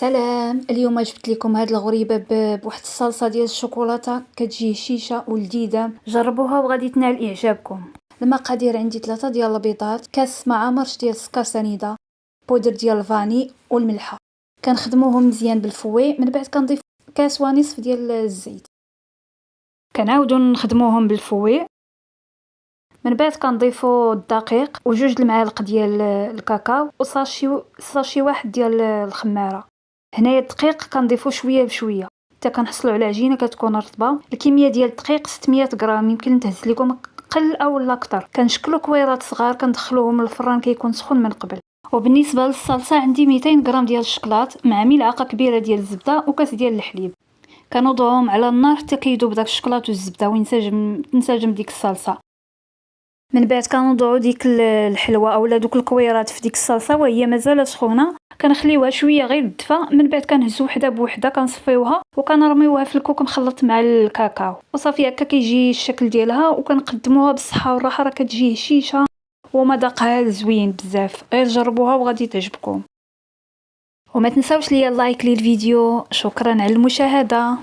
سلام. اليوم جبت لكم هاد الغريبه بواحد الصلصه ديال الشوكولاته كتجي هشيشه ولذيذه. جربوها وغادي تنال اعجابكم. المقادير عندي 3 ديال البيضات، كاس مع مرش ديال السكر سنيده، بودر ديال الفاني والملحه. كنخدموهم مزيان بالفوي، من بعد كنضيف كاس ونصف ديال الزيت. كنعاودو نخدموهم بالفوي، من بعد كنضيفو الدقيق وجوج المعالق ديال الكاكاو وصاشي واحد ديال الخماره. هنايا الدقيق كنضيفو شويه بشويه حتى كنحصلوا على عجينه كتكون رطبه. الكميه ديال الدقيق 600 غرام، يمكن نتهز لكم قل او لا اكثر. كنشكلوا كويرات صغار كندخلوهم للفران كيكون سخون من قبل. وبالنسبه للصلصه عندي 200 غرام ديال الشكلاط مع ملعقه كبيره ديال الزبده وكاس ديال الحليب. كنوضعهم على النار حتى كيذوب داك الشكلاط والزبده وينسجم ديك الصلصه. من بعد كنوضعوا ديك الحلوه اولا دوك الكويرات في ديك الصلصه وهي مازال سخونه. كنخليوها شويه غير تدفى، من بعد كنهزو وحده بوحده كنصفيوها وكنرميوها في الكوك مخلط مع الكاكاو وصافي. هكا كيجي الشكل ديالها وكنقدموها بالصحه والراحه. راه كتجي هشيشه ومذاقها زوين بزاف. غير جربوها وغادي تعجبكم. وما تنساوش ليا اللايك للفيديو. شكرا على المشاهده.